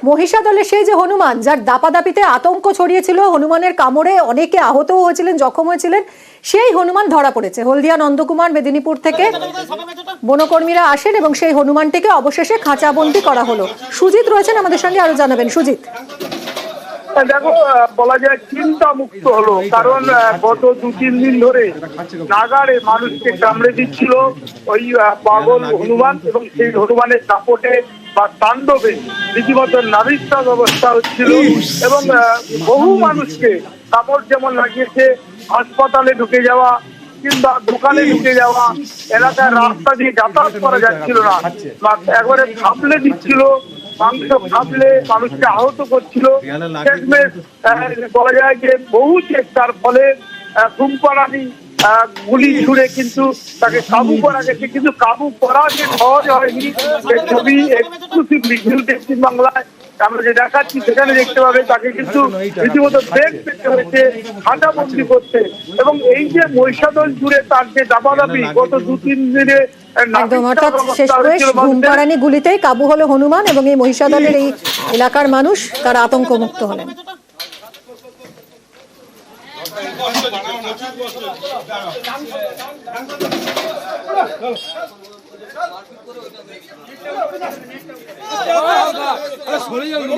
মহিষাদলের সেই যে হনুমান, যার দাপাদাপিতে আতঙ্ক ছড়িয়েছিল, হনুমানের কামড়ে অনেকে আহতও হয়েছিলেন, জখম হয়েছিলেন, সেই হনুমান ধরা পড়েছে। হলদিয়া নন্দকুমার মেদিনীপুর থেকে বনকর্মীরা আসেন এবং সেই হনুমানটিকে অবশেষে খাঁচাবন্দি করা হলো। সুজিত রয়েছেন আমাদের সঙ্গে, আরো জানাবেন সুজিত। দেখো, বলা যায় চিন্তা মুক্ত হলো, কারণ গত 2-3 দিন ধরে নাগাড়ে মানুষকে কামড়ে দিচ্ছিল ওই পাগল হনুমান, এবং সেই হনুমানের দাপটে বা তাণ্ডবে রীতিমতো নাভিশ্বাস অবস্থা হচ্ছিল, এবং বহু মানুষকে কাপড় যেমন লাগিয়েছে, হাসপাতালে ঢুকে যাওয়া কিংবা দোকানে ঢুকে যাওয়া, এলাকার রাস্তা দিয়ে যাতায়াত করা যাচ্ছিল না, একবারে থামলে দিচ্ছিল, মাংস খাবলে মানুষকে আহত করছিল। শেষমেশ বলা যায় যে বহু চেষ্টার ফলে ধূমপানি গুলি ছুড়ে কিন্তু তাকে কাবু করা গেছে, কিন্তু কাবু করা যে সহজ হয়নি। এই ছবি এক্সক্লুসিভলি নিউজ বাংলায় আমরা যে দেখাচ্ছি সেখানে দেখতে পাবে তাকে কিন্তু রীতিমতো বেগ পেতে হয়েছে, খাঁচাবন্দি করতে। এবং এই যে মহিষাদল জুড়ে তার যে দাপাদাপি গত 2-3 দিনে ধূমপাড়ানি গুলিতেই কাবু হলো হনুমান, এবং এই মহিষাদলের এই এলাকার মানুষ তারা আতঙ্ক মুক্ত হলেন। সরে যাও